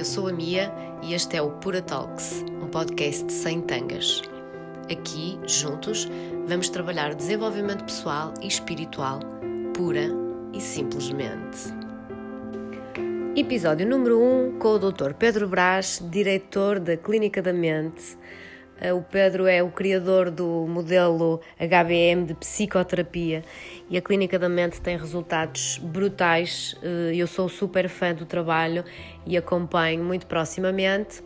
eu sou a Mia e este é o Pura Talks, um podcast sem tangas. Aqui, juntos, vamos trabalhar desenvolvimento pessoal e espiritual, pura e simplesmente. Episódio número 1 com o Dr. Pedro Brás, diretor da Clínica da Mente. O Pedro é o criador do modelo HBM de psicoterapia e a Clínica da Mente tem resultados brutais. Eu sou super fã do trabalho e acompanho muito proximamente.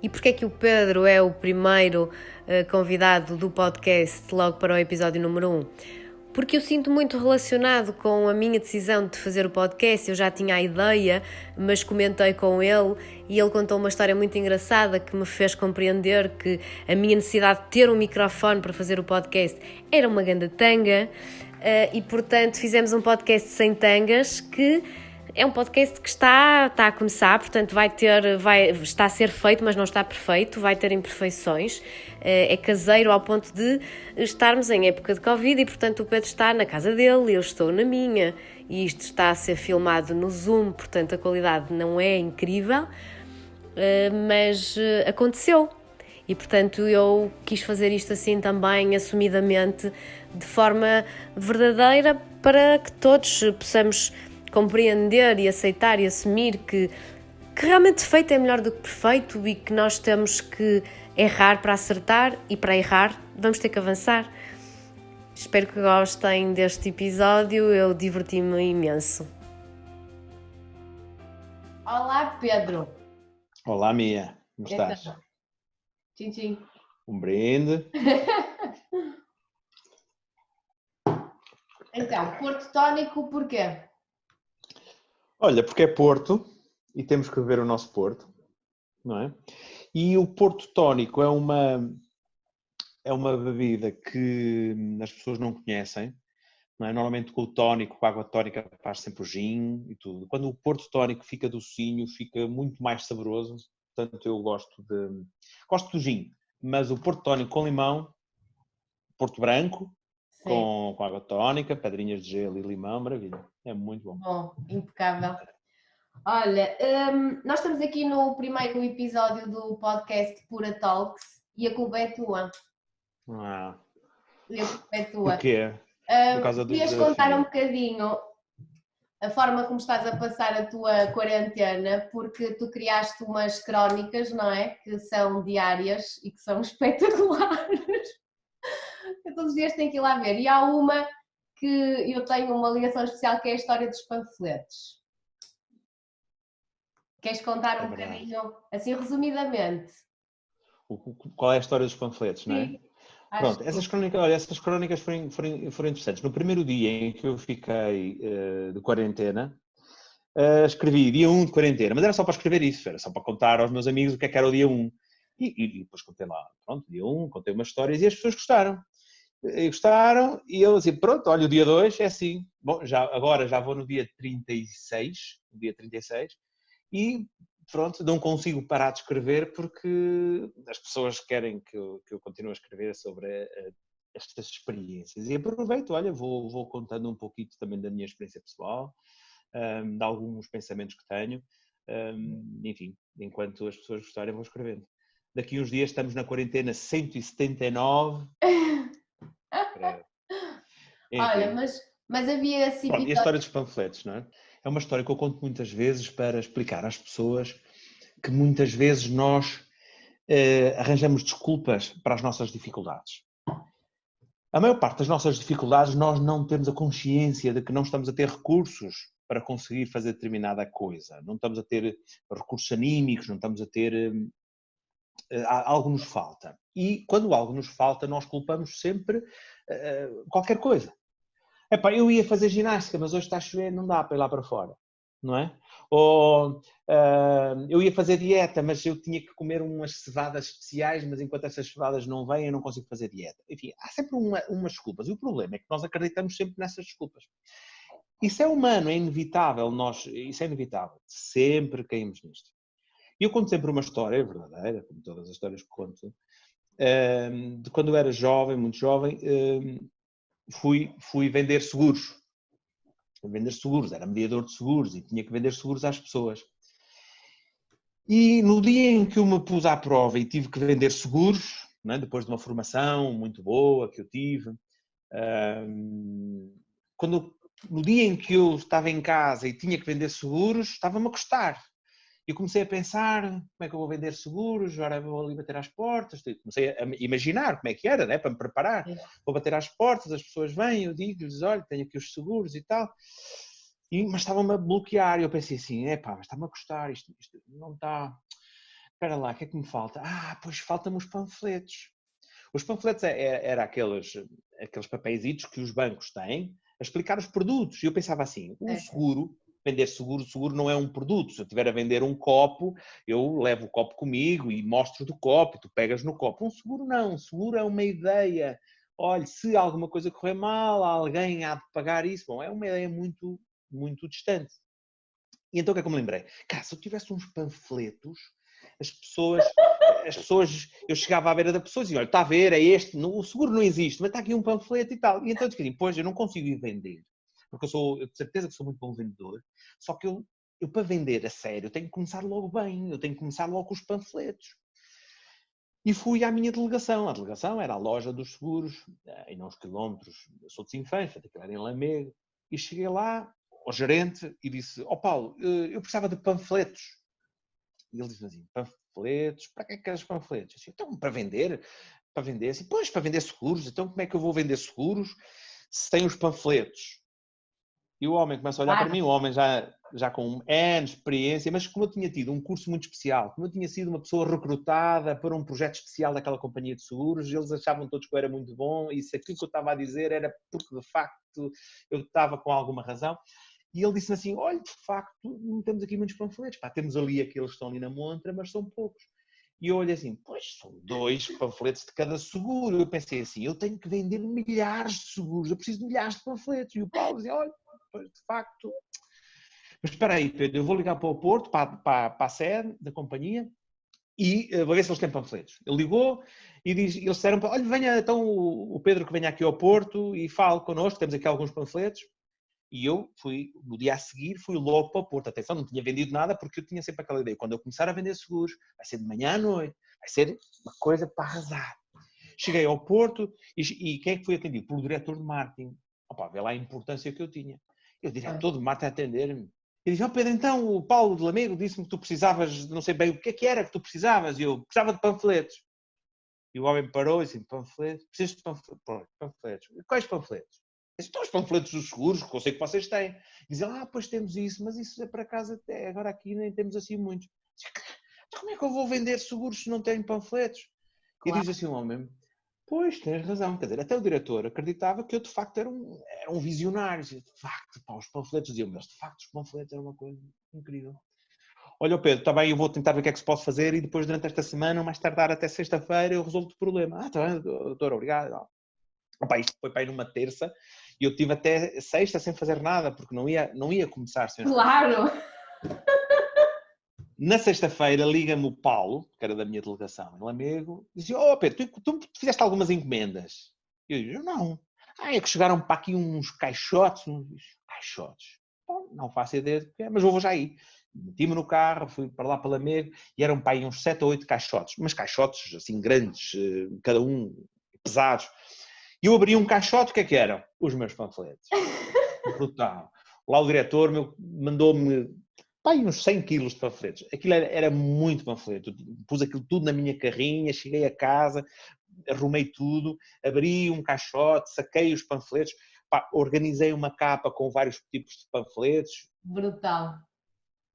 E porquê é que o Pedro é o primeiro convidado do podcast logo para o episódio número 1? Porque eu sinto muito relacionado com a minha decisão de fazer o podcast. Eu já tinha a ideia, mas comentei com ele e ele contou uma história muito engraçada que me fez compreender que a minha necessidade de ter um microfone para fazer o podcast era uma grande tanga e, portanto, fizemos um podcast sem tangas que é um podcast que está a começar, portanto está a ser feito, mas não está perfeito, vai ter imperfeições, é caseiro ao ponto de estarmos em época de Covid e, portanto, o Pedro está na casa dele, eu estou na minha e isto está a ser filmado no Zoom, portanto a qualidade não é incrível, mas aconteceu. E, portanto, eu quis fazer isto assim também, assumidamente, de forma verdadeira, para que todos possamos compreender e aceitar e assumir que realmente feito é melhor do que perfeito e que nós temos que errar para acertar e para errar vamos ter que avançar. Espero que gostem deste episódio, eu diverti-me imenso. Olá, Pedro. Olá, Mia. Como estás? Tchim, tchim. Um brinde. Então, Porto Tónico, porquê? Olha, porque é Porto e temos que beber o nosso Porto, não é? E o Porto Tónico é uma bebida que as pessoas não conhecem, não é? Normalmente com o tónico, com a água tónica, faz sempre o gin e tudo. Quando o Porto Tónico fica docinho, fica muito mais saboroso. Portanto, eu gosto do gin, mas o Porto Tónico com limão, Porto Branco, com água tónica, pedrinhas de gelo e limão, maravilha. É muito bom. Bom, impecável. Olha, nós estamos aqui no primeiro episódio do podcast Pura Talks e a culpa é tua. A culpa é tua. Porquê? Por causa do Querias contar um bocadinho a forma como estás a passar a tua quarentena, porque tu criaste umas crónicas, não é? Que são diárias e que são espetaculares. Eu todos os dias tenho que ir lá ver. E há uma que eu tenho uma ligação especial, que é a história dos panfletos. Queres contar um bocadinho, assim resumidamente? Qual é a história dos panfletos, não é? Sim. Pronto, essas crónicas foram interessantes. No primeiro dia em que eu fiquei de quarentena, escrevi dia 1 de quarentena, mas era só para escrever isso, era só para contar aos meus amigos o que é que era o dia 1. E depois contei lá, pronto, dia 1, contei umas histórias e as pessoas gostaram. E eu assim, pronto, olha, o dia 2 é assim. Bom, agora já vou no dia 36, e pronto, não consigo parar de escrever porque as pessoas querem que eu continue a escrever sobre estas experiências. E aproveito, olha, vou contando um pouquinho também da minha experiência pessoal, de alguns pensamentos que tenho, enfim, enquanto as pessoas gostarem vou escrevendo. Daqui uns dias estamos na quarentena 179. Olha, mas havia assim... Pronto, e a história dos panfletos, não é? É uma história que eu conto muitas vezes para explicar às pessoas que muitas vezes nós arranjamos desculpas para as nossas dificuldades. A maior parte das nossas dificuldades nós não temos a consciência de que não estamos a ter recursos para conseguir fazer determinada coisa. Não estamos a ter recursos anímicos, não estamos a ter... algo nos falta. E quando algo nos falta, nós culpamos sempre qualquer coisa. Epá, eu ia fazer ginástica, mas hoje está a chover, não dá para ir lá para fora, não é? Ou eu ia fazer dieta, mas eu tinha que comer umas cevadas especiais, mas enquanto essas cevadas não vêm, eu não consigo fazer dieta. Enfim, há sempre umas desculpas. E o problema é que nós acreditamos sempre nessas desculpas. Isso é humano, é inevitável. Isso é inevitável. Sempre caímos nisto. E eu conto sempre uma história verdadeira, como todas as histórias que conto, de quando eu era jovem, muito jovem, fui vender seguros. Era mediador de seguros e tinha que vender seguros às pessoas. E no dia em que eu me pus à prova e tive que vender seguros, né, depois de uma formação muito boa que eu tive, quando, no dia em que eu estava em casa e tinha que vender seguros, estava-me a custar. E comecei a pensar, como é que eu vou vender seguros, agora vou ali bater às portas, comecei a imaginar como é que era, né, para me preparar. Vou bater às portas, as pessoas vêm, eu digo-lhes, olha, tenho aqui os seguros e tal. Mas estava-me a bloquear, e eu pensei assim, epá, mas está-me a custar, isto não está... Espera lá, o que é que me falta? Ah, pois faltam-me os panfletos. Os panfletos era aqueles papeizitos que os bancos têm a explicar os produtos. E eu pensava assim, o seguro, vender seguro, seguro não é um produto. Se eu estiver a vender um copo, eu levo o copo comigo e mostro do copo, e tu pegas no copo. Um seguro não, um seguro é uma ideia. Olha, se alguma coisa correr mal, alguém há de pagar isso. Bom, é uma ideia muito, muito distante. E então o que é que eu me lembrei? Cara, se eu tivesse uns panfletos, as pessoas, eu chegava à beira da pessoa e dizia, olha, está a ver, é este, o seguro não existe, mas está aqui um panfleto e tal. E então eu disse, pois, eu não consigo ir vender, porque eu de certeza que sou muito bom vendedor, só que eu para vender a sério, tenho que começar logo bem, eu tenho que começar logo com os panfletos. E fui à minha delegação. A delegação era a loja dos seguros, em uns quilómetros. Eu sou de Sinfãs, portanto, aquilo era em Lamego. E cheguei lá ao gerente e disse, ó Paulo, eu precisava de panfletos. E ele disse assim, panfletos? Para que é que queres panfletos? Eu disse, então, para vender? Para vender? Assim, pois, para vender seguros. Então, como é que eu vou vender seguros se tem os panfletos? E o homem começa a olhar para mim, o homem já com anos de experiência, mas como eu tinha tido um curso muito especial, como eu tinha sido uma pessoa recrutada para um projeto especial daquela companhia de seguros, eles achavam todos que eu era muito bom e se aquilo que eu estava a dizer era porque de facto eu estava com alguma razão. E ele disse-me assim, olha, de facto, não temos aqui muitos panfletos, pá, temos ali aqueles que estão ali na montra, mas são poucos. E eu olhei assim, pois são 2 panfletos de cada seguro. Eu pensei assim, eu tenho que vender milhares de seguros, eu preciso de milhares de panfletos. E o Paulo dizia, olha, pois, de facto. Mas espera aí, Pedro, eu vou ligar para o Porto, para a sede da companhia, e vou ver se eles têm panfletos. Ele ligou e eles disseram, olha, venha então o Pedro que venha aqui ao Porto e fale connosco, temos aqui alguns panfletos. E eu fui, no dia a seguir, fui logo para o Porto. Atenção, não tinha vendido nada porque eu tinha sempre aquela ideia. Quando eu começar a vender seguros, vai ser de manhã à noite, vai ser uma coisa para arrasar. Cheguei ao Porto e quem é que foi atendido? Pelo diretor de marketing. Opa, vê lá a importância que eu tinha. E o diretor de marketing a atender-me. E disse, Pedro, então o Paulo de Lamego disse-me que tu precisavas, não sei bem o que era que tu precisavas. E eu precisava de panfletos. E o homem parou e disse, panfletos? Precisas de panfletos? Quais panfletos? Estão os panfletos dos seguros, que eu sei que vocês têm. Dizem, pois temos isso, mas isso é para casa até. Agora aqui nem temos assim muitos. Como é que eu vou vender seguros se não tenho panfletos? E Claro. diz assim o homem, pois, tens razão. Quer dizer, até o diretor acreditava que eu de facto era um visionário. De facto, pá, os panfletos diziam, mas de facto os panfletos eram uma coisa incrível. Olha, Pedro, está bem, eu vou tentar ver o que é que se pode fazer e depois durante esta semana, mais tardar até sexta-feira, eu resolvo o problema. Está bem, doutor, obrigado. Opa, isto foi para ir numa terça e eu tive até sexta sem fazer nada, porque não ia começar sem os panfletos. Claro! Na sexta-feira liga-me o Paulo, que era da minha delegação em Lamego, e dizia, Pedro, tu fizeste algumas encomendas? Eu digo, não. É que chegaram para aqui uns caixotes. Caixotes? Bom, não faço ideia do que é, mas vou já aí. Meti-me no carro, fui para lá para Lamego e eram para aí uns 7 ou 8 caixotes. Mas caixotes assim grandes, cada um pesados. E eu abri um caixote, o que é que eram? Os meus panfletos. Brutal. Lá o diretor mandou-me uns 100 quilos de panfletos. Aquilo era muito panfleto. Pus aquilo tudo na minha carrinha, cheguei a casa, arrumei tudo, abri um caixote, saquei os panfletos, organizei uma capa com vários tipos de panfletos. Brutal.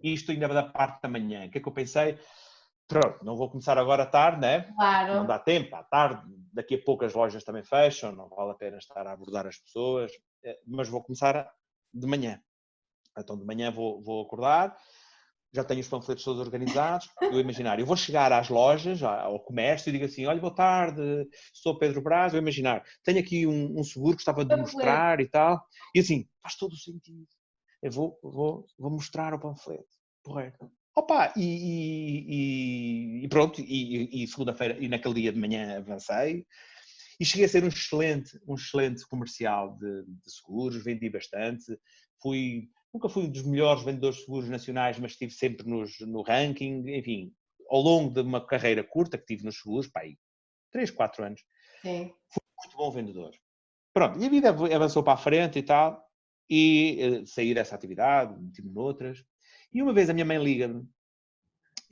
Isto ainda da parte da manhã. O que é que eu pensei? Pronto, não vou começar agora à tarde, né? Não Claro. dá tempo, à tarde, daqui a pouco as lojas também fecham, não vale a pena estar a abordar as pessoas, mas vou começar de manhã. Então de manhã vou acordar, já tenho os panfletos todos organizados, eu vou chegar às lojas, ao comércio e digo assim, olha, boa tarde, sou Pedro Braz, eu imaginar, tenho aqui um seguro que estava de Panfleto. mostrar e tal, e assim, faz todo o sentido. Eu vou mostrar o panfleto. Correto. Opa, e pronto, e segunda-feira, e naquele dia de manhã avancei, e cheguei a ser um excelente comercial de seguros, vendi bastante, fui Nunca fui um dos melhores vendedores de seguros nacionais, mas estive sempre no ranking, enfim, ao longo de uma carreira curta que tive nos seguros, pá, aí 3, 4 anos, Sim. fui muito bom vendedor. Pronto, e a vida avançou para a frente e tal, e saí dessa atividade, meti-me noutras, e uma vez a minha mãe liga-me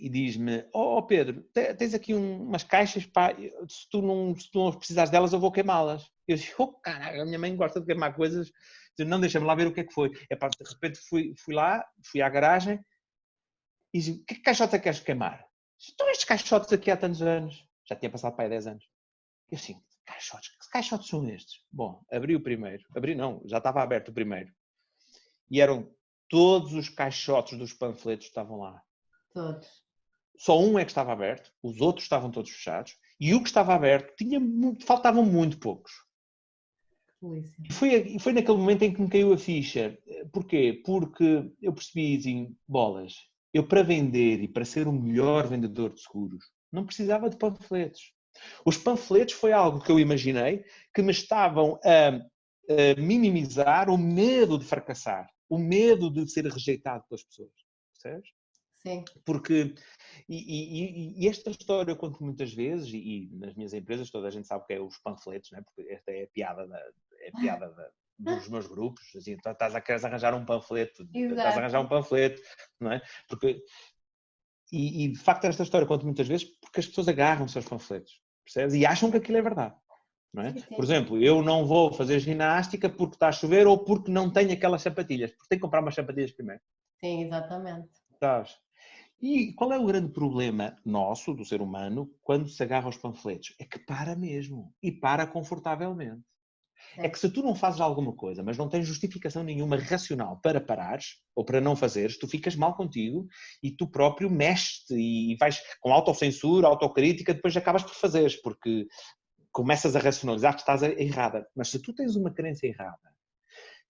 e diz-me, ó Pedro, tens aqui umas caixas, pá, se tu não precisares delas eu vou queimá-las. Eu disse, oh caralho, a minha mãe gosta de queimar coisas, não, deixa-me lá ver o que é que foi. É pá, de repente fui lá, fui à garagem e disse, que caixotes é que queres queimar? Estão estes caixotes aqui há tantos anos. Já tinha passado para aí 10 anos. Eu assim, caixotes, que caixotes são estes? Bom, abri o primeiro, abri não, já estava aberto o primeiro. E eram todos os caixotes dos panfletos que estavam lá. Todos. Só um é que estava aberto, os outros estavam todos fechados, e o que estava aberto faltavam muito poucos. E foi naquele momento em que me caiu a ficha. Porquê? Porque eu percebi, assim, bolas, eu para vender e para ser o melhor vendedor de seguros, não precisava de panfletos. Os panfletos foi algo que eu imaginei que me estavam a minimizar o medo de fracassar, o medo de ser rejeitado pelas pessoas. Percebes? Sim. Porque, e esta história eu conto muitas vezes, e nas minhas empresas toda a gente sabe o que é os panfletos, não é? Porque esta é a piada dos meus grupos, assim, queres arranjar um panfleto, estás a arranjar um panfleto, não é? Porque, e de facto esta história eu conto muitas vezes porque as pessoas agarram-se aos panfletos, percebes? E acham que aquilo é verdade. Não é? Por exemplo, eu não vou fazer ginástica porque está a chover ou porque não tenho aquelas sapatilhas, porque tenho que comprar umas sapatilhas primeiro. Sim, exatamente. Sabes? E qual é o grande problema nosso, do ser humano, quando se agarra aos panfletos? É que para mesmo. E para confortavelmente. É que se tu não fazes alguma coisa, mas não tens justificação nenhuma racional para parares, ou para não fazeres, tu ficas mal contigo e tu próprio mexes-te e vais com autocensura, autocrítica, depois acabas por fazeres, porque começas a racionalizar que estás errada. Mas se tu tens uma crença errada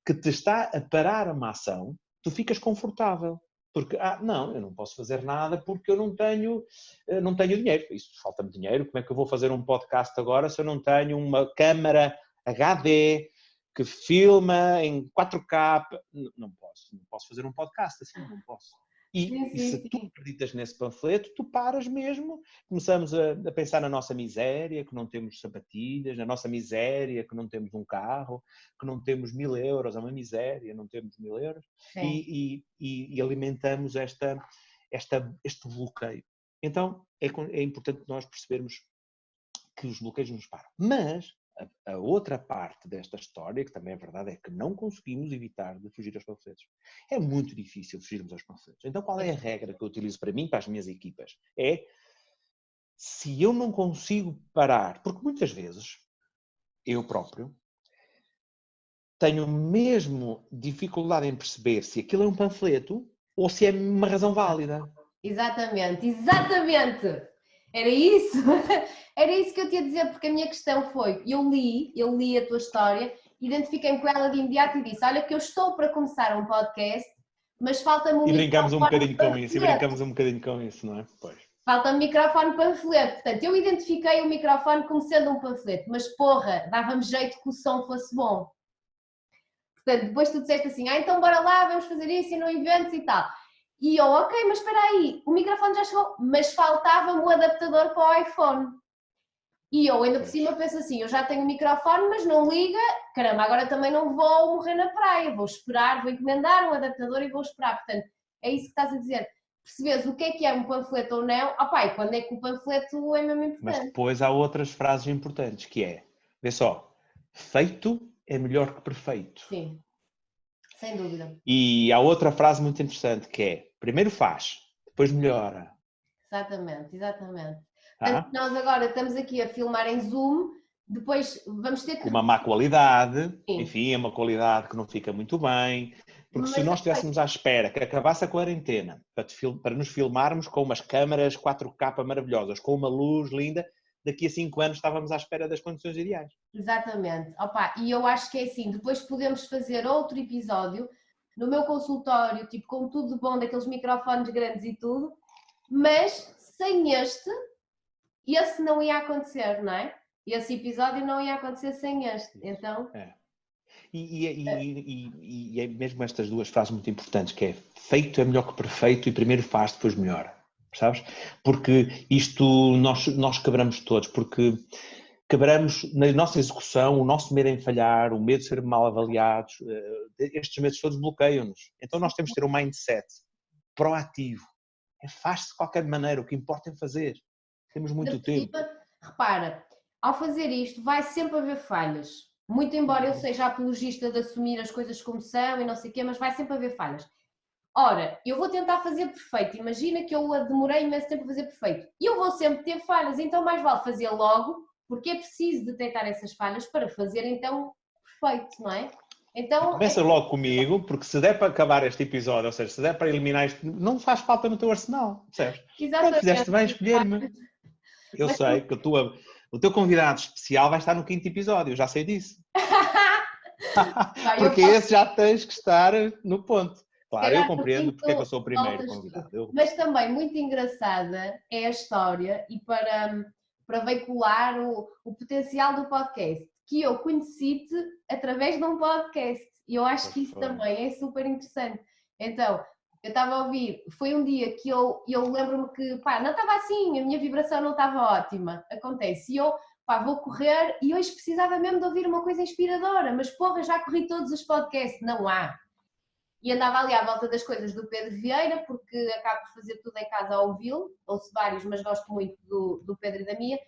que te está a parar uma ação, tu ficas confortável. Porque, não, eu não posso fazer nada porque eu não tenho dinheiro. Isso, falta-me dinheiro. Como é que eu vou fazer um podcast agora se eu não tenho uma câmara HD que filma em 4K? Não posso fazer um podcast assim, não posso. E se tu acreditas nesse panfleto, tu paras mesmo, começamos a pensar na nossa miséria, que não temos sapatilhas, na nossa miséria, que não temos um carro, que não temos 1000 euros, é uma miséria, não temos 1000 euros, e alimentamos este bloqueio. Então, é importante nós percebermos que os bloqueios nos param. Mas a outra parte desta história, que também é verdade, é que não conseguimos evitar de fugir aos panfletos. É muito difícil fugirmos aos panfletos. Então, qual é a regra que eu utilizo para mim, para as minhas equipas? É, se eu não consigo parar, porque muitas vezes, eu próprio, tenho mesmo dificuldade em perceber se aquilo é um panfleto ou se é uma razão válida. Exatamente, exatamente! Era isso! Era isso que eu te ia dizer, porque a minha questão foi, eu li a tua história, identifiquei-me com ela de imediato e disse, olha que eu estou para começar um podcast, mas falta-me um E brincamos um microfone bocadinho com isso, não é? Pois. Falta-me microfone panfleto. Portanto, eu identifiquei o microfone como sendo um panfleto, mas porra, dava-me jeito que o som fosse bom. Portanto, depois tu disseste assim, então bora lá, vamos fazer isso e no eventos e tal. E eu, ok, mas espera aí, o microfone já chegou, mas faltava-me o adaptador para o iPhone. E eu ainda por cima penso assim, eu já tenho o microfone, mas não liga, caramba, agora também não vou morrer na praia, vou esperar, vou encomendar um adaptador e vou esperar. Portanto, é isso que estás a dizer. Percebes o que é um panfleto ou não? E quando é que o panfleto é mesmo importante? Mas depois há outras frases importantes, que é, vê só, feito é melhor que perfeito. Sim, sem dúvida. E há outra frase muito interessante, que é, primeiro faz, depois melhora. Exatamente, exatamente. Tá? Portanto, nós agora estamos aqui a filmar em Zoom, depois vamos ter que... Com uma má qualidade, enfim, é uma qualidade que não fica muito bem, porque se nós estivéssemos à espera que acabasse a quarentena para nos filmarmos com umas câmaras 4K maravilhosas, com uma luz linda, daqui a 5 anos estávamos à espera das condições ideais. Exatamente. E eu acho que é assim, depois podemos fazer outro episódio no meu consultório, tipo com tudo de bom, daqueles microfones grandes e tudo, mas sem esse não ia acontecer, não é? Esse episódio não ia acontecer sem este, então... E é mesmo estas duas frases muito importantes, que é feito é melhor que perfeito e primeiro faz, depois melhora, sabes? Porque isto nós quebramos todos, porque quebramos na nossa execução, o nosso medo em falhar, o medo de ser mal avaliados, estes medos todos bloqueiam-nos. Então nós temos de ter um mindset proativo. Faz-se de qualquer maneira, o que importa é fazer. Temos muito tempo. Repara, ao fazer isto vai sempre haver falhas. Muito embora eu seja apologista de assumir as coisas como são e não sei o quê, mas vai sempre haver falhas. Ora, eu vou tentar fazer perfeito. Imagina que eu demorei imenso tempo a fazer perfeito. E eu vou sempre ter falhas, então mais vale fazer logo, porque é preciso detectar essas falhas para fazer então perfeito, não é? Então, começa logo comigo, porque se der para acabar este episódio, ou seja, se der para eliminar isto, não faz falta no teu arsenal, percebes? Exatamente. Fizeste bem escolher-me. Eu sei que o teu convidado especial vai estar no 5º episódio, eu já sei disso. Porque esse já tens que estar no ponto. Claro, eu compreendo porque é que eu sou o primeiro convidado. Mas também muito engraçada é a história e para veicular o potencial do podcast, que eu conheci-te através de um podcast e eu acho que isso também é super interessante. Então, eu estava a ouvir, foi um dia que eu lembro-me que, não estava assim, a minha vibração não estava ótima, acontece, e eu, vou correr e hoje precisava mesmo de ouvir uma coisa inspiradora, mas porra, já corri todos os podcasts, não há. E andava ali à volta das coisas do Pedro Vieira, porque acabo por fazer tudo em casa a ouvi-lo, ouço vários, mas gosto muito do Pedro e da Mia,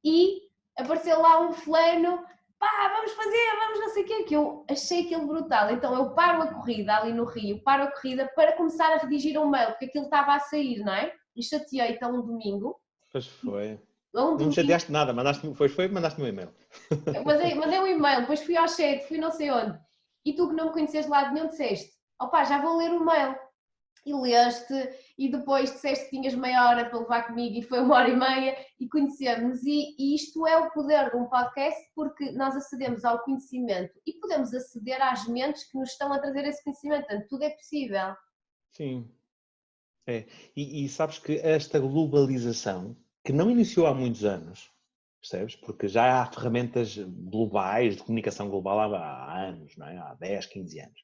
e apareceu lá um fulano, vamos fazer, vamos não sei o quê, que eu achei aquilo brutal. Então eu paro a corrida ali no Rio, paro a corrida para começar a redigir um mail, porque aquilo estava a sair, não é? E chateei-te a um domingo. Pois foi. Não me chateaste nada, mandaste-me um e-mail. Mandei um e-mail, depois fui ao chat, fui não sei onde. E tu que não me conheces de lado nenhum disseste, já vou ler o mail. E leste, e depois disseste que tinhas meia hora para levar comigo e foi 1h30 e conhecemos. E isto é o poder de um podcast, porque nós acedemos ao conhecimento e podemos aceder às mentes que nos estão a trazer esse conhecimento. Portanto, tudo é possível. Sim. É. E sabes que esta globalização, que não iniciou há muitos anos, percebes? Porque já há ferramentas globais de comunicação global há anos, não é? Há 10, 15 anos.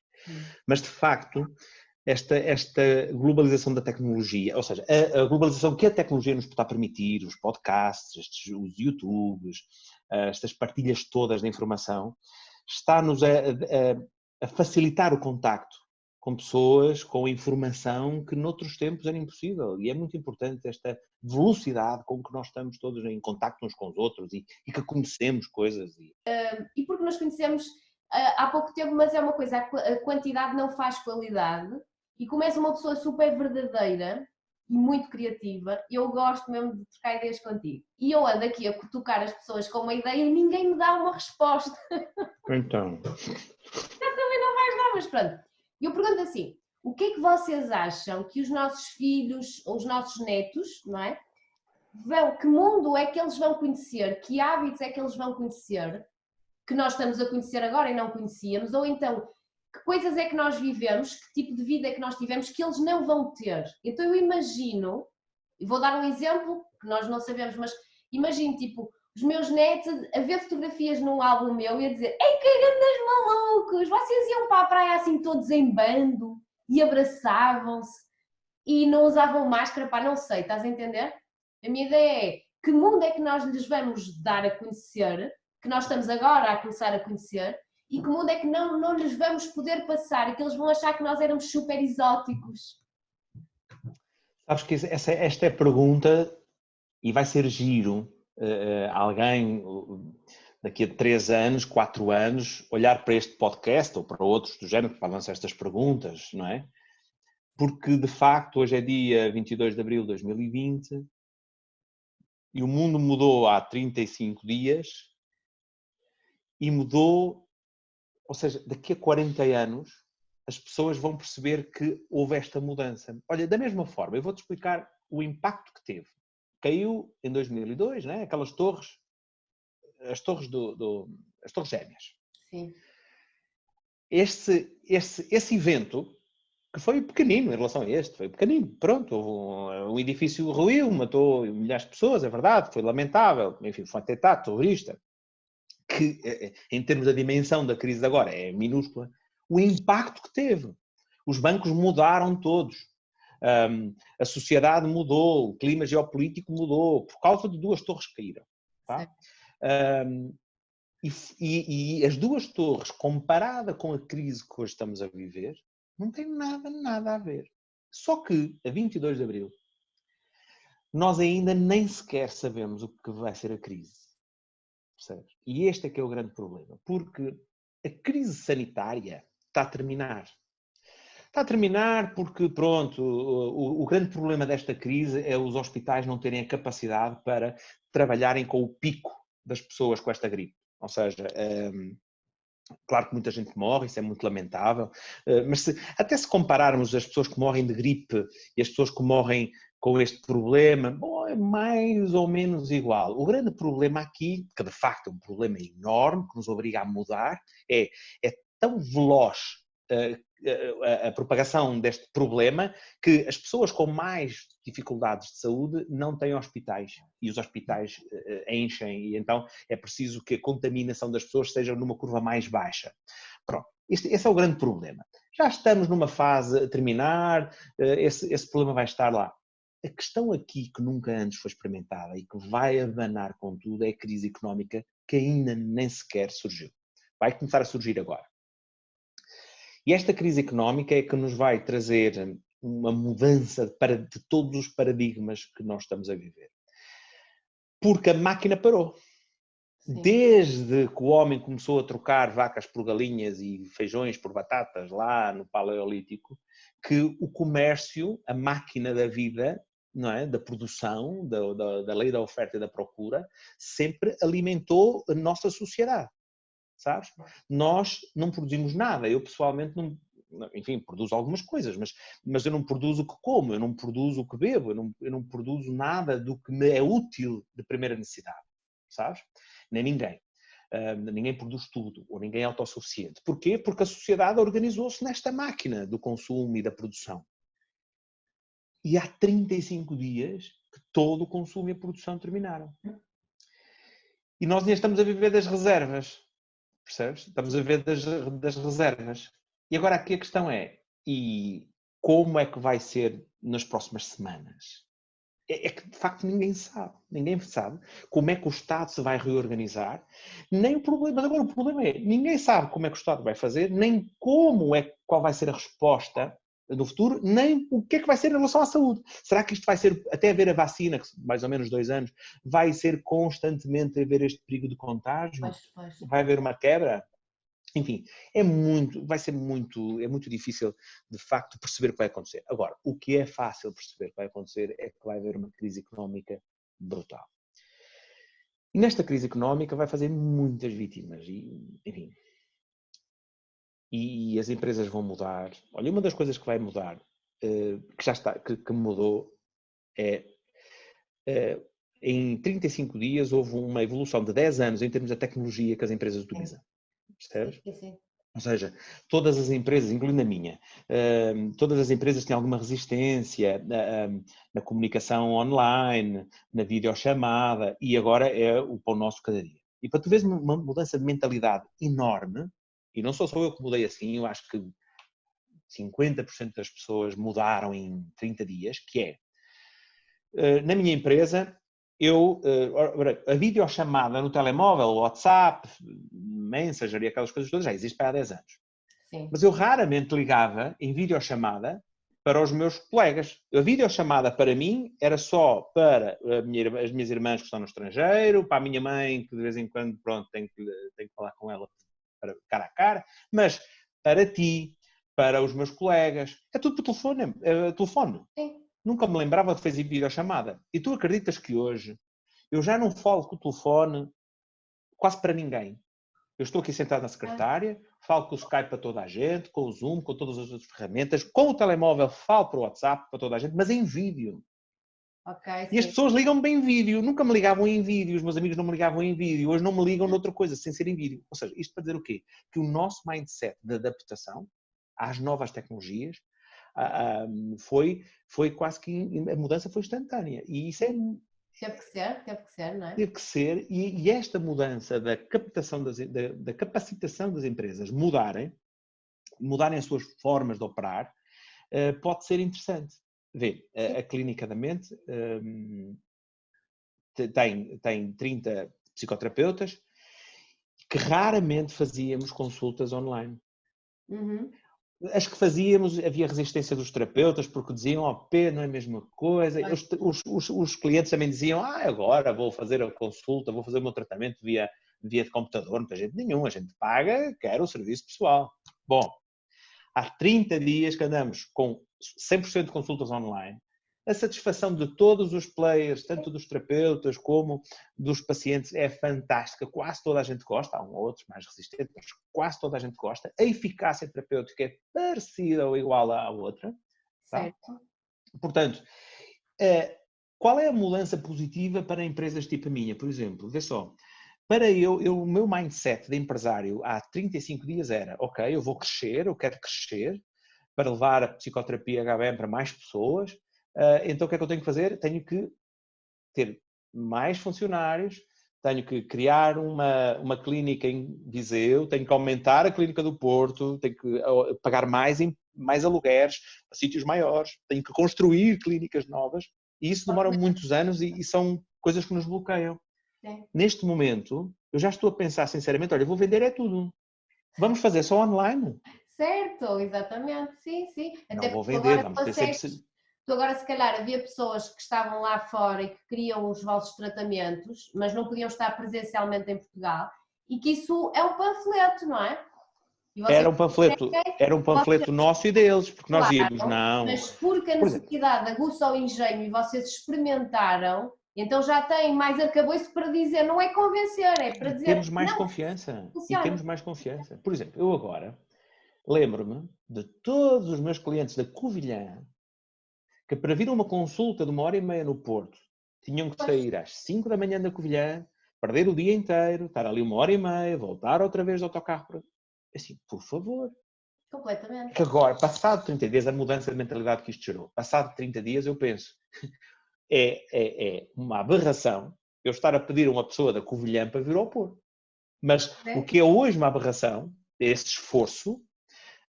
Mas, de facto, esta globalização da tecnologia, ou seja, a globalização que a tecnologia nos está a permitir, os podcasts, os YouTubes, estas partilhas todas de informação, está-nos a facilitar o contacto com pessoas, com informação que noutros tempos era impossível. E é muito importante esta velocidade com que nós estamos todos em contacto uns com os outros e que conhecemos coisas. E porque nós conhecemos há pouco tempo, mas é uma coisa, a quantidade não faz qualidade. E como és uma pessoa super verdadeira e muito criativa, eu gosto mesmo de trocar ideias contigo. E eu ando aqui a cutucar as pessoas com uma ideia e ninguém me dá uma resposta. Então. Já também não vais dar, mas pronto. Eu pergunto assim, o que é que vocês acham que os nossos filhos ou os nossos netos, não é? Que mundo é que eles vão conhecer? Que hábitos é que eles vão conhecer? Que nós estamos a conhecer agora e não conhecíamos? Ou então, que coisas é que nós vivemos, que tipo de vida é que nós tivemos que eles não vão ter? Então eu imagino, e vou dar um exemplo que nós não sabemos, mas imagino tipo os meus netos a ver fotografias num álbum meu e a dizer: ei, que grandes malucos, vocês iam para a praia assim todos em bando e abraçavam-se e não usavam máscara, não sei, estás a entender? A minha ideia é, que mundo é que nós lhes vamos dar a conhecer, que nós estamos agora a começar a conhecer, e que mundo é que não lhes vamos poder passar e que eles vão achar que nós éramos super exóticos? Sabes que esta é a pergunta e vai ser giro alguém daqui a 3 anos, 4 anos, olhar para este podcast ou para outros do género que podem lançar estas perguntas, não é? Porque, de facto, hoje é dia 22 de abril de 2020 e o mundo mudou há 35 dias e mudou. Ou seja, daqui a 40 anos as pessoas vão perceber que houve esta mudança. Olha, da mesma forma, eu vou-te explicar o impacto que teve. Caiu em 2002, né? Aquelas torres, as torres gêmeas. Sim. Esse evento, que foi pequenino em relação a este, foi pequenino, pronto, um edifício ruiu, matou milhares de pessoas, é verdade, foi lamentável, enfim, foi um atentado terrorista. que em termos da dimensão da crise de agora é minúscula, o impacto que teve. Os bancos mudaram todos. A sociedade mudou, o clima geopolítico mudou, por causa de duas torres que caíram. Tá? E as duas torres, comparada com a crise que hoje estamos a viver, não tem nada a ver. Só que, a 22 de abril, nós ainda nem sequer sabemos o que vai ser a crise. Percebes? E este é que é o grande problema. Porque a crise sanitária está a terminar. Está a terminar porque, pronto, o grande problema desta crise é os hospitais não terem a capacidade para trabalharem com o pico das pessoas com esta gripe. Ou seja, claro que muita gente morre, isso é muito lamentável, mas até se compararmos as pessoas que morrem de gripe e as pessoas que morrem com este problema, bom, é mais ou menos igual. O grande problema aqui, que de facto é um problema enorme, que nos obriga a mudar, é tão veloz a propagação deste problema que as pessoas com mais dificuldades de saúde não têm hospitais e os hospitais enchem e então é preciso que a contaminação das pessoas seja numa curva mais baixa. Pronto, esse é o grande problema. Já estamos numa fase a terminar, esse problema vai estar lá. A questão aqui que nunca antes foi experimentada e que vai abanar com tudo é a crise económica que ainda nem sequer surgiu. Vai começar a surgir agora. E esta crise económica é que nos vai trazer uma mudança de todos os paradigmas que nós estamos a viver. Porque a máquina parou. Sim. Desde que o homem começou a trocar vacas por galinhas e feijões por batatas lá no Paleolítico, que o comércio, a máquina da vida, não é? Da produção, da lei da oferta e da procura, sempre alimentou a nossa sociedade. Sabes? Nós não produzimos nada. Eu, pessoalmente, enfim, produzo algumas coisas, mas eu não produzo o que como, eu não produzo o que bebo, eu não produzo nada do que me é útil de primeira necessidade. Sabes? Nem ninguém. Ninguém produz tudo, ou ninguém é autossuficiente. Porquê? Porque a sociedade organizou-se nesta máquina do consumo e da produção. E há 35 dias que todo o consumo e a produção terminaram. E nós ainda estamos a viver das reservas. Percebes? Estamos a ver das reservas. E agora aqui a questão é, e como é que vai ser nas próximas semanas? É que de facto ninguém sabe como é que o Estado se vai reorganizar, nem o problema, mas agora o problema é, ninguém sabe como é que o Estado vai fazer, nem qual vai ser a resposta no futuro, nem o que é que vai ser em relação à saúde. Será que isto vai ser, até haver a vacina, que mais ou menos 2 anos, vai ser constantemente haver este perigo de contágio? Pois. Vai haver uma quebra? Enfim, é muito difícil de facto perceber o que vai acontecer. Agora, o que é fácil perceber que vai acontecer é que vai haver uma crise económica brutal. E nesta crise económica vai fazer muitas vítimas enfim. E as empresas vão mudar. Olha, uma das coisas que vai mudar, que já está, que mudou, é em 35 dias houve uma evolução de 10 anos em termos da tecnologia que as empresas utilizam. Percebes? Sim. Ou seja, todas as empresas, incluindo a minha, todas as empresas têm alguma resistência na comunicação online, na videochamada, e agora é o pão nosso cada dia. E para tu veres uma mudança de mentalidade enorme, e não sou só eu que mudei assim, eu acho que 50% das pessoas mudaram em 30 dias, que é, na minha empresa, a videochamada no telemóvel, o WhatsApp, Messenger e aquelas coisas todas já existe para há 10 anos. Sim. Mas eu raramente ligava em videochamada para os meus colegas. A videochamada para mim era só para as minhas irmãs que estão no estrangeiro, para a minha mãe que de vez em quando, pronto, tenho que falar com ela cara a cara, mas para ti, para os meus colegas, é tudo por telefone. Sim. Nunca me lembrava de fazer videochamada. E tu acreditas que hoje eu já não falo com o telefone quase para ninguém. Eu estou aqui sentado na secretária, falo com o Skype para toda a gente, com o Zoom, com todas as outras ferramentas, com o telemóvel falo para o WhatsApp para toda a gente, mas em vídeo. Okay, e as pessoas ligam-me em vídeo. Nunca me ligavam em vídeo, os meus amigos não me ligavam em vídeo, hoje não me ligam noutra coisa, sem ser em vídeo. Ou seja, isto para dizer o quê? Que o nosso mindset de adaptação às novas tecnologias foi quase que a mudança foi instantânea. E isso Teve que ser, não é? Teve que ser, e esta mudança da capacitação das empresas mudarem as suas formas de operar, pode ser interessante. Vê, a Clínica da Mente tem 30 psicoterapeutas que raramente fazíamos consultas online. Uhum. As que fazíamos, havia resistência dos terapeutas porque diziam, não é a mesma coisa. Os clientes também diziam, agora vou fazer a consulta, vou fazer o meu tratamento via de computador. Muita gente nenhuma, a gente paga, quer o serviço pessoal. Bom, há 30 dias que andamos com 100% de consultas online. A satisfação de todos os players, tanto dos terapeutas como dos pacientes, é fantástica. Quase toda a gente gosta. Há um ou outros mais resistentes, mas quase toda a gente gosta. A eficácia terapêutica é parecida ou igual à outra. Tá? Certo. Portanto, qual é a mudança positiva para empresas tipo a minha, por exemplo? Vê só. O meu mindset de empresário há 35 dias era, ok, eu vou crescer, eu quero crescer para levar a psicoterapia HBM para mais pessoas. Então o que é que eu tenho que fazer? Tenho que ter mais funcionários, tenho que criar uma clínica em Viseu, tenho que aumentar a clínica do Porto, tenho que pagar mais alugueres a sítios maiores, tenho que construir clínicas novas, e isso demora muitos anos e são coisas que nos bloqueiam. Neste momento, eu já estou a pensar sinceramente, olha, eu vou vender tudo. Vamos fazer só online? Certo, exatamente, sim. Não Até vou porque vender, agora vamos ter sempre... tu agora se calhar havia pessoas que estavam lá fora e que queriam os vossos tratamentos, mas não podiam estar presencialmente em Portugal, e que isso é um panfleto, não é? E vocês Era um panfleto nosso e deles, porque nós íamos, claro, não... mas porque a Por exemplo, necessidade aguça o engenho e vocês experimentaram, então já têm mais arcabouço para dizer, não é convencer, é para dizer, temos mais não, confiança. E funciona. temos mais confiança. Por exemplo, eu agora lembro-me de todos os meus clientes da Covilhã que para vir a uma consulta de 1h30 no Porto tinham que sair às 5 da manhã da Covilhã, perder o dia inteiro, estar ali 1h30, voltar outra vez de autocarro. Assim, por favor. Completamente. Que agora, passado 30 dias, a mudança de mentalidade que isto gerou, passado 30 dias eu penso, é uma aberração eu estar a pedir a uma pessoa da Covilhã para vir ao Porto. Mas o que é hoje uma aberração, esse esforço,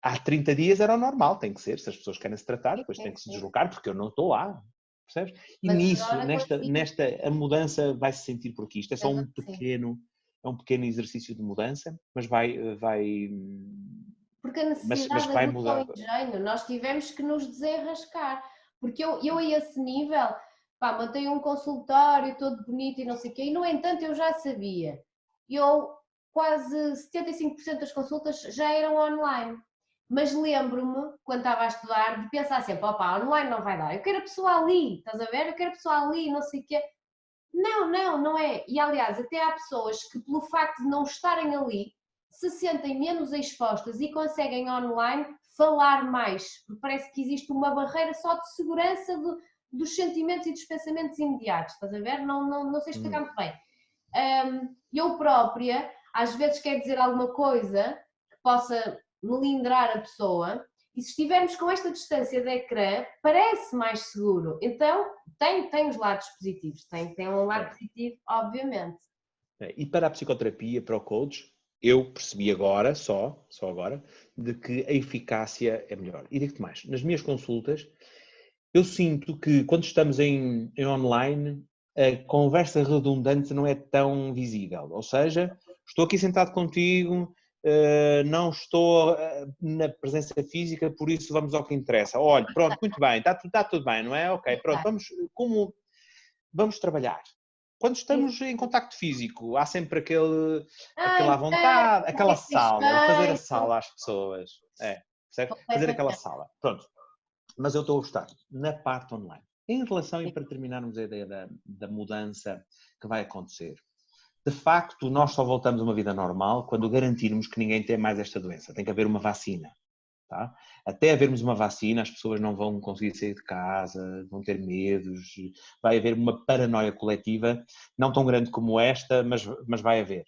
há 30 dias era o normal, tem que ser, se as pessoas querem se tratar, depois têm que se deslocar, porque eu não estou lá, percebes? E Mas nisso, agora a mudança vai se sentir por aqui. Isto é só sim. é um pequeno exercício de mudança, mas Porque a mas necessidade vai aguça o mudar. engenho, nós tivemos que nos desenrascar, porque eu a esse nível, pá, montei um consultório todo bonito e não sei o quê, e no entanto eu já sabia, quase 75% das consultas já eram online, mas lembro-me, quando estava a estudar, de pensar sempre, opá, online não vai dar, eu quero a pessoa ali, estás a ver? Eu quero a pessoa ali, não sei o quê. Não é. E aliás, até há pessoas que, pelo facto de não estarem ali, se sentem menos expostas e conseguem online falar mais, porque parece que existe uma barreira só de segurança dos sentimentos e dos pensamentos imediatos, estás a ver? Não sei explicar muito bem. Eu própria, às vezes, quero dizer alguma coisa que possa melindrar a pessoa, e se estivermos com esta distância de ecrã, parece mais seguro. Então, tem os lados positivos, tem um lado positivo, obviamente. E para a psicoterapia, para o coach, eu percebi agora, só agora, de que a eficácia é melhor. E digo-te mais, nas minhas consultas, eu sinto que quando estamos em online, a conversa redundante não é tão visível. Ou seja, estou aqui sentado contigo, não estou na presença física, por isso vamos ao que interessa. Olha, pronto, muito bem, está tudo bem, não é? Ok, pronto, vamos trabalhar. Quando estamos em contacto físico, há sempre aquela vontade, aquela sala, de fazer a sala às pessoas. Percebe? Fazer aquela sala. Pronto. Mas eu estou a gostar. Na parte online. Em relação, e para terminarmos a ideia da mudança que vai acontecer, de facto, nós só voltamos a uma vida normal quando garantirmos que ninguém tem mais esta doença. Tem que haver uma vacina. Tá? Até havermos uma vacina, as pessoas não vão conseguir sair de casa, vão ter medos, vai haver uma paranoia coletiva, não tão grande como esta, mas vai haver.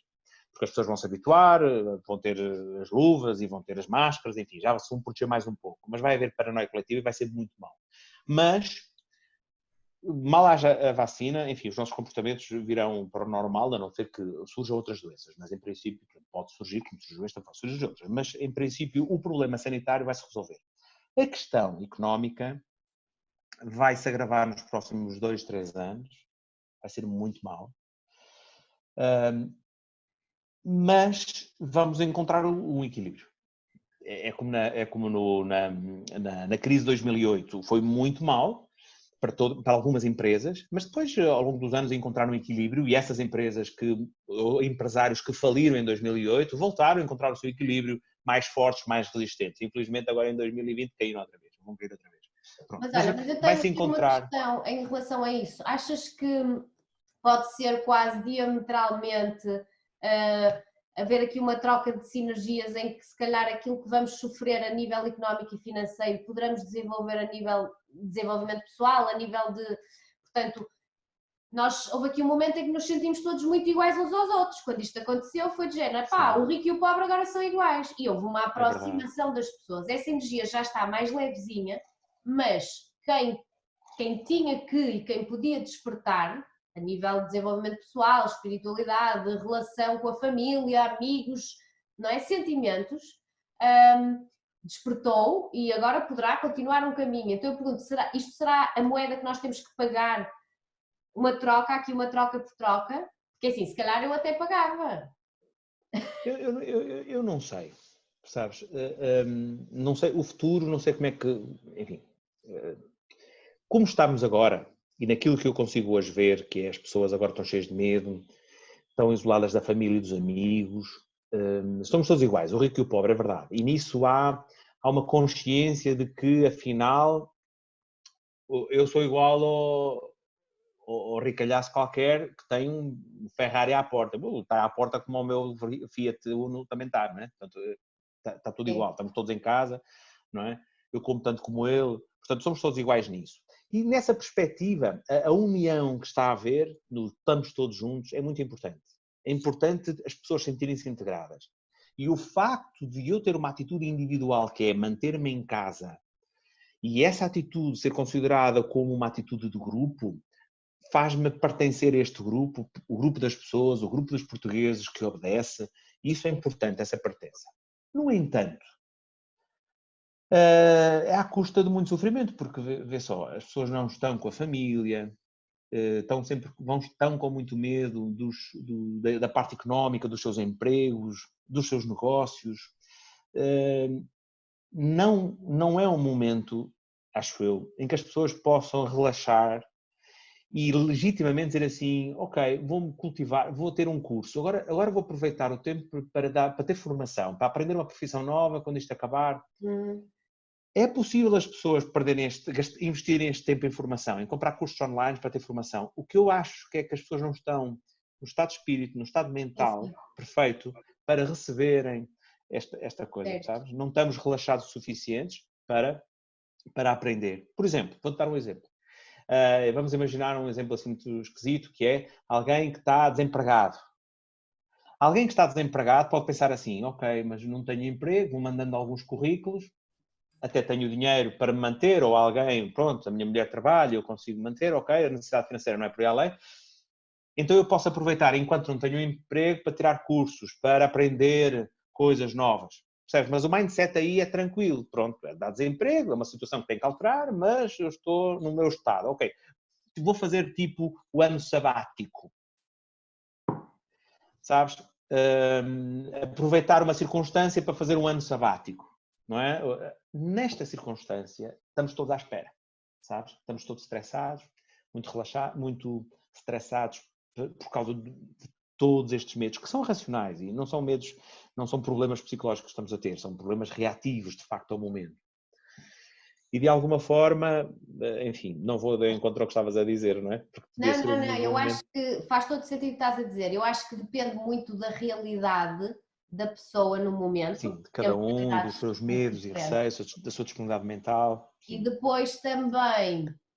Porque as pessoas vão se habituar, vão ter as luvas e vão ter as máscaras, enfim, já se vão proteger mais um pouco. Mas vai haver paranoia coletiva e vai ser muito mal. Mas mal haja a vacina, enfim, os nossos comportamentos virão para o normal, a não ser que surjam outras doenças, mas em princípio pode surgir, como surgiu esta, pode surgir outras, mas em princípio o problema sanitário vai se resolver. A questão económica vai se agravar nos próximos 2, 3 anos, vai ser muito mal, mas vamos encontrar um equilíbrio. É como na crise de 2008, foi muito mal para algumas empresas, mas depois, ao longo dos anos, encontraram um equilíbrio e essas empresários que faliram em 2008 voltaram a encontrar o seu equilíbrio mais fortes, mais resistentes. Infelizmente, agora em 2020 caíram outra vez, vão cair outra vez. Pronto. Mas olha, mas eu tenho vai-se aqui uma encontrar... questão em relação a isso. Achas que pode ser quase diametralmente haver aqui uma troca de sinergias em que se calhar aquilo que vamos sofrer a nível económico e financeiro poderemos desenvolver a nível de desenvolvimento pessoal, a nível de, portanto, houve aqui um momento em que nos sentimos todos muito iguais uns aos outros. Quando isto aconteceu foi de género, pá, o rico e o pobre agora são iguais. E houve uma aproximação das pessoas. Essa energia já está mais levezinha, mas quem tinha que e quem podia despertar, a nível de desenvolvimento pessoal, espiritualidade, relação com a família, amigos, não é? Sentimentos, despertou e agora poderá continuar um caminho. Então eu pergunto, isto será a moeda que nós temos que pagar? Uma troca, aqui uma troca por troca? Porque assim, se calhar eu até pagava. Eu não sei, sabes? Não sei, o futuro, não sei como é que... Enfim, como estamos agora, e naquilo que eu consigo hoje ver, que é as pessoas agora estão cheias de medo, estão isoladas da família e dos amigos, estamos todos iguais, o rico e o pobre, é verdade. E nisso há uma consciência de que, afinal, eu sou igual ao ricalhaço qualquer que tem um Ferrari à porta. Está à porta como o meu Fiat Uno também está, não é? Portanto, está tudo igual, estamos todos em casa, não é? Eu como tanto como ele, portanto, somos todos iguais nisso. E nessa perspectiva, a união que está a haver, estamos todos juntos, é muito importante. É importante as pessoas sentirem-se integradas. E o facto de eu ter uma atitude individual, que é manter-me em casa, e essa atitude ser considerada como uma atitude de grupo, faz-me pertencer a este grupo, o grupo das pessoas, o grupo dos portugueses que obedece. Isso é importante, essa pertença. No entanto, é à custa de muito sofrimento, porque vê só, as pessoas não estão com a família, estão com muito medo da parte económica, dos seus empregos, dos seus negócios. Não é um momento, acho eu, em que as pessoas possam relaxar e legitimamente dizer assim, ok, vou-me cultivar, vou ter um curso, agora vou aproveitar o tempo para ter formação, para aprender uma profissão nova quando isto acabar. É possível as pessoas investirem este tempo em formação, em comprar cursos online para ter formação. O que eu acho que é que as pessoas não estão no estado de espírito, no estado mental perfeito para receberem esta coisa, sabes? Não estamos relaxados o suficientes para aprender. Por exemplo, vou-te dar um exemplo. Vamos imaginar um exemplo assim muito esquisito, que é alguém que está desempregado. Alguém que está desempregado pode pensar assim, ok, mas não tenho emprego, vou mandando alguns currículos, até tenho dinheiro para me manter, ou alguém, pronto, a minha mulher trabalha, eu consigo manter, ok, a necessidade financeira não é por aí além. Então eu posso aproveitar, enquanto não tenho emprego, para tirar cursos, para aprender coisas novas. Percebes? Mas o mindset aí é tranquilo, pronto, dá desemprego, é uma situação que tem que alterar, mas eu estou no meu estado, ok. Vou fazer tipo o ano sabático, sabes? Aproveitar uma circunstância para fazer um ano sabático, não é? Nesta circunstância, estamos todos à espera, sabes? Estamos todos estressados, muito relaxados, muito estressados por causa de todos estes medos, que são racionais e não são medos, não são problemas psicológicos que estamos a ter, são problemas reativos, de facto, ao momento. E de alguma forma, enfim, não vou de encontro ao que estavas a dizer, não é? Não, eu acho que faz todo sentido o que estás a dizer. Eu acho que depende muito da realidade da pessoa no momento. Sim, de cada um, dos seus medos e receios, da sua disponibilidade mental. Sim. E depois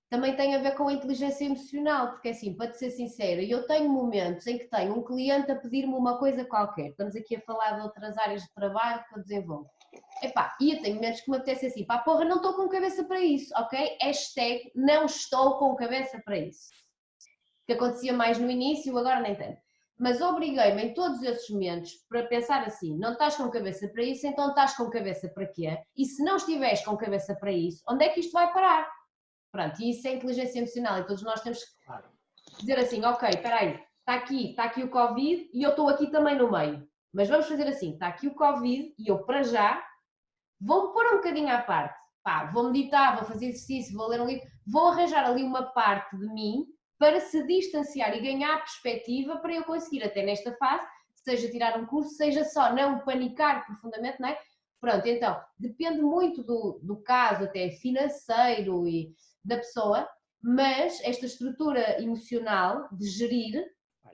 também tem a ver com a inteligência emocional, porque assim, para te ser sincera, eu tenho momentos em que tenho um cliente a pedir-me uma coisa qualquer. Estamos aqui a falar de outras áreas de trabalho que eu desenvolvo. epá, e eu tenho momentos que me apetece assim, pá, porra, não estou com cabeça para isso, ok? Hashtag não estou com cabeça para isso. Que acontecia mais no início, agora nem tanto. Mas obriguei-me em todos esses momentos para pensar assim, não estás com cabeça para isso, então estás com cabeça para quê? E se não estiveres com cabeça para isso, onde é que isto vai parar? Pronto, e isso é inteligência emocional e todos nós temos que dizer assim, ok, espera aí, está aqui o Covid e eu estou aqui também no meio. Mas vamos fazer assim, está aqui o Covid e eu para já vou-me pôr um bocadinho à parte. Pá, vou meditar, vou fazer exercício, vou ler um livro, vou arranjar ali uma parte de mim para se distanciar e ganhar perspectiva para eu conseguir até nesta fase, seja tirar um curso, seja só não panicar profundamente, não é? Pronto, então, depende muito do caso, até financeiro e da pessoa, mas esta estrutura emocional de gerir,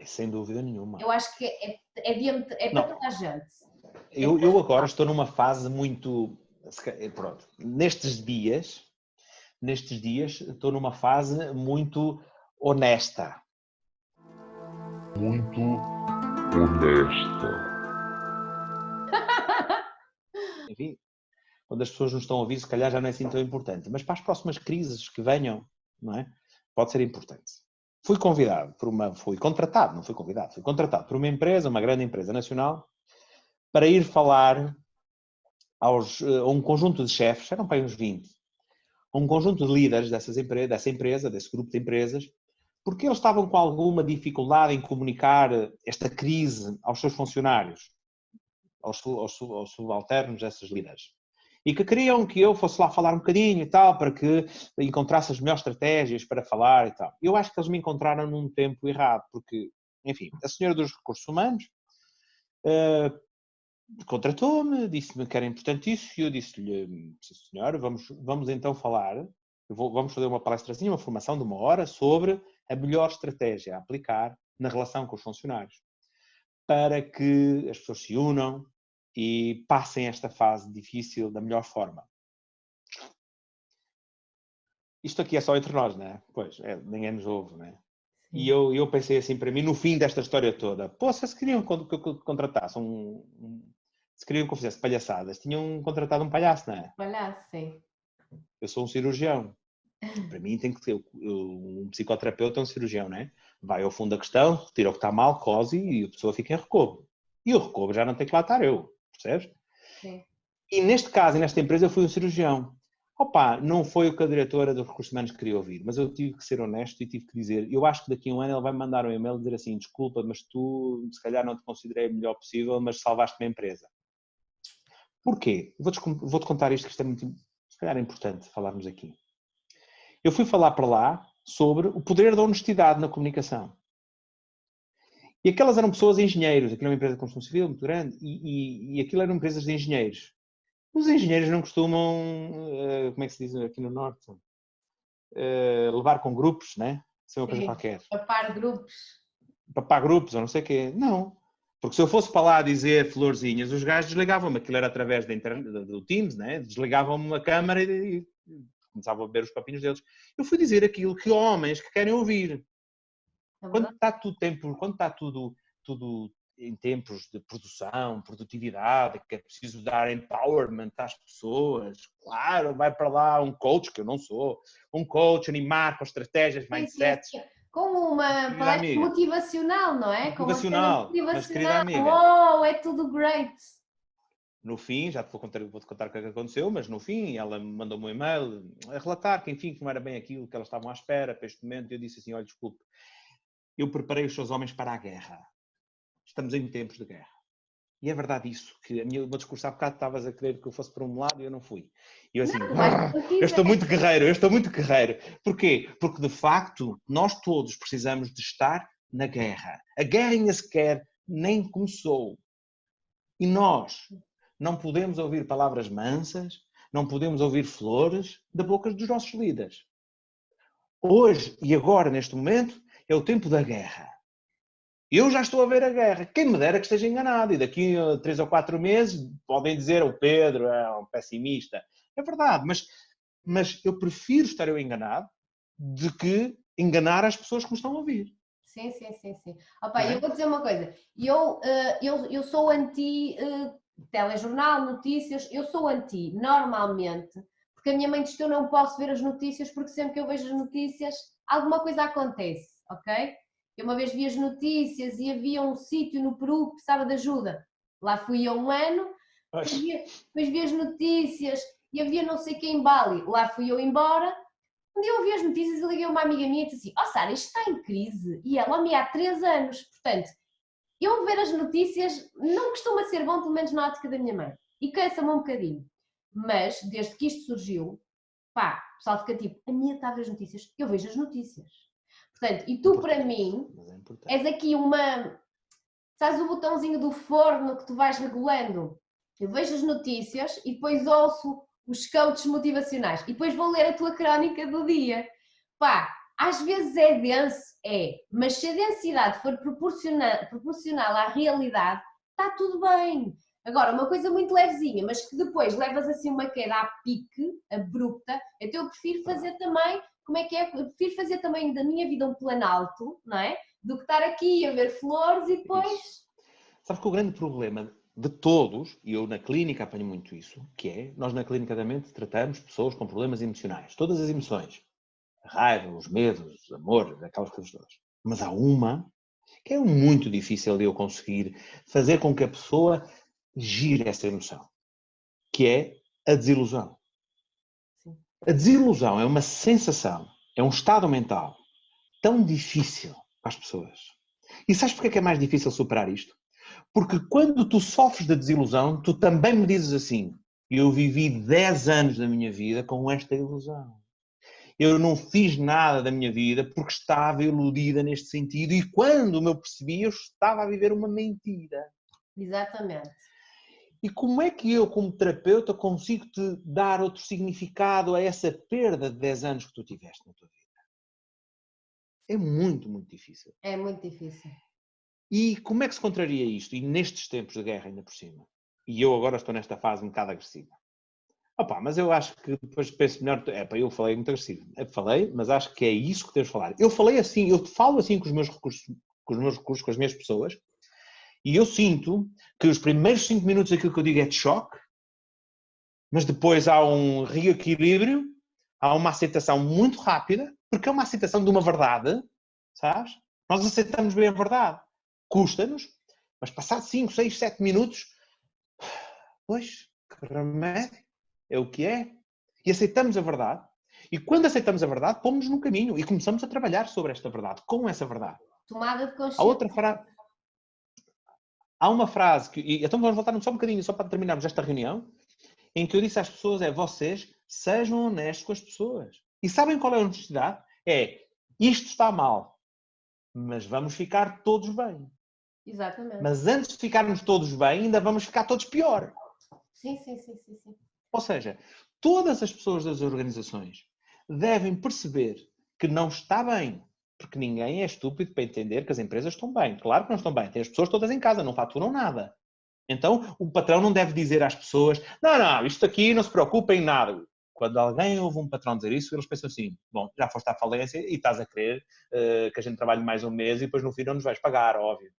Sem dúvida nenhuma. eu acho que é para toda a gente. Eu agora estou numa fase muito... Pronto, nestes dias estou numa fase muito honesta. Muito honesta. Enfim, quando as pessoas nos estão a ouvir, se calhar já não é assim tão importante. Mas para as próximas crises que venham, não é? Pode ser importante. Fui contratado por uma empresa, uma grande empresa nacional, para ir falar a um conjunto de chefes, eram para aí uns 20, a um conjunto de líderes dessa empresa, desse grupo de empresas, porque eles estavam com alguma dificuldade em comunicar esta crise aos seus funcionários, aos subalternos desses líderes. E que queriam que eu fosse lá falar um bocadinho e tal, para que encontrasse as melhores estratégias para falar e tal. Eu acho que eles me encontraram num tempo errado, porque, enfim, a senhora dos recursos humanos contratou-me, disse-me que era importante isso, e eu disse-lhe, sim senhor, vamos então falar, vamos fazer uma palestrazinha, uma formação de 1 hora sobre a melhor estratégia a aplicar na relação com os funcionários, para que as pessoas se unam e passem esta fase difícil da melhor forma. Isto aqui é só entre nós, não é? Pois, ninguém nos ouve, não é? E eu pensei assim para mim, no fim desta história toda, se queriam que eu contratasse se queriam que eu fizesse palhaçadas, tinham contratado um palhaço, não é? Palhaço, sim. Eu sou um cirurgião. Para mim tem que ter um psicoterapeuta, um cirurgião, não é? Vai ao fundo da questão, retira o que está mal, cose e a pessoa fica em recobro. E o recobro já não tem que lá estar eu, percebes? Sim. E neste caso, e nesta empresa, eu fui um cirurgião. Opa, não foi o que a diretora dos recursos humanos queria ouvir, mas eu tive que ser honesto e tive que dizer, eu acho que daqui a um ano ele vai me mandar um e-mail e dizer assim, desculpa, mas tu se calhar não te considerei o melhor possível, mas salvaste-me a empresa. Porquê? Vou-te contar isto, que isto é muito, se calhar é importante falarmos aqui. Eu fui falar para lá sobre o poder da honestidade na comunicação. E aquelas eram pessoas engenheiros, aquilo é uma empresa de construção civil muito grande, e aquilo eram empresas de engenheiros. Os engenheiros não costumam, como é que se diz aqui no Norte, levar com grupos, né? Isso é uma coisa qualquer. Papar grupos. Papar grupos ou não sei o quê. Não. Porque se eu fosse para lá dizer florzinhas, os gajos desligavam-me. Aquilo era através da internet, do Teams, né? Desligavam-me a câmara e começavam a beber os papinhos deles. Eu fui dizer aquilo que homens que querem ouvir. Quando está tudo em tempos de produção, produtividade, que é preciso dar empowerment às pessoas, claro, vai para lá um coach, que eu não sou, um coach animar com estratégias, mindsets. Com uma palestra motivacional, não é? Motivacional, mas querida amiga. Uou, é tudo great. No fim, já vou-te contar o que aconteceu, mas no fim ela me mandou-me um e-mail a relatar que, enfim, que não era bem aquilo que elas estavam à espera para este momento, e eu disse assim, olha, desculpe, eu preparei os seus homens para a guerra. Estamos em tempos de guerra. E é verdade isso, que o meu discurso há bocado estavas a querer que eu fosse para um lado e eu não fui. E eu assim, eu estou muito guerreiro. Porquê? Porque de facto nós todos precisamos de estar na guerra. A guerra ainda sequer nem começou. E nós não podemos ouvir palavras mansas, não podemos ouvir flores da boca dos nossos líderes. Hoje e agora, neste momento, é o tempo da guerra. Eu já estou a ver a guerra. Quem me dera que esteja enganado. E daqui a 3 ou 4 meses podem dizer o Pedro é um pessimista. É verdade, mas eu prefiro estar eu enganado do que enganar as pessoas que me estão a ouvir. Sim. Opa, eu vou dizer uma coisa. Eu sou anti telejornal, notícias, eu sou anti, normalmente, porque a minha mãe diz que eu não posso ver as notícias porque sempre que eu vejo as notícias alguma coisa acontece, ok? Eu uma vez vi as notícias e havia um sítio no Peru que precisava de ajuda. Lá fui eu um ano, depois vi as notícias e havia não sei quem em Bali. Lá fui eu embora. Um dia eu ouvi as notícias e liguei a uma amiga minha e disse assim: "Oh Sara, isto está em crise." E ela, me há 3 anos. Portanto, eu ver as notícias não costuma ser bom, pelo menos na ótica da minha mãe. E cansa-me um bocadinho. Mas, desde que isto surgiu, pá, o pessoal fica tipo: "A minha está a ver as notícias." Eu vejo as notícias. Portanto, e tu para mim Mas é importante. és aqui uma... Sabes o botãozinho do forno que tu vais regulando? Eu vejo as notícias e depois ouço os coaches motivacionais e depois vou ler a tua crónica do dia. Pá, às vezes é denso, mas se a densidade for proporcional à realidade, está tudo bem. Agora, uma coisa muito levezinha, mas que depois levas assim uma queda a pique, abrupta, então eu prefiro fazer também, como é que é? Eu prefiro fazer também da minha vida um planalto, não é? Do que estar aqui a ver flores e depois... Isso. Sabes que o grande problema de todos, e eu na clínica apanho muito isso, que é, nós na clínica da mente tratamos pessoas com problemas emocionais, todas as emoções, a raiva, os medos, o amor, aquelas coisas todas. Mas há uma que é muito difícil de eu conseguir fazer com que a pessoa gire essa emoção, que é a desilusão. A desilusão é uma sensação, é um estado mental tão difícil para as pessoas. E sabes porque é que é mais difícil superar isto? Porque quando tu sofres de desilusão, tu também me dizes assim: eu vivi 10 anos da minha vida com esta ilusão. Eu não fiz nada da minha vida porque estava iludida neste sentido e quando me percebi, eu estava a viver uma mentira. Exatamente. E como é que eu, como terapeuta, consigo te dar outro significado a essa perda de 10 anos que tu tiveste na tua vida? É muito, muito difícil. É muito difícil. E como é que se contraria isto? E nestes tempos de guerra ainda por cima? E eu agora estou nesta fase um bocado agressiva. Opa, mas eu acho que depois penso melhor... eu falei muito agressivo. Falei, mas acho que é isso que temos de falar. Eu falei assim, eu falo assim com os meus recursos, com as minhas pessoas, e eu sinto que os primeiros 5 minutos aquilo que eu digo é de choque, mas depois há um reequilíbrio, há uma aceitação muito rápida, porque é uma aceitação de uma verdade, sabes? Nós aceitamos bem a verdade. Custa-nos, mas passado 5, 6, 7 minutos, pois, que remédio, é o que é. E aceitamos a verdade. E quando aceitamos a verdade, pomos-nos no caminho e começamos a trabalhar sobre esta verdade, com essa verdade. Tomada de Há consciência. outra frase. Há uma frase que... Então vamos voltar só um bocadinho, só para terminarmos esta reunião, em que eu disse às pessoas vocês sejam honestos com as pessoas. E sabem qual é a honestidade? Isto está mal, mas vamos ficar todos bem. Exatamente. Mas antes de ficarmos todos bem, ainda vamos ficar todos pior. Sim. Ou seja, todas as pessoas das organizações devem perceber que não está bem, porque ninguém é estúpido para entender que as empresas estão bem. Claro que não estão bem. Tem as pessoas todas em casa, não faturam nada. Então, o patrão não deve dizer às pessoas: não, isto aqui não se preocupa em nada. Quando alguém ouve um patrão dizer isso, eles pensam assim: bom, já foste à falência e estás a querer que a gente trabalhe mais um mês e depois no fim não nos vais pagar, óbvio.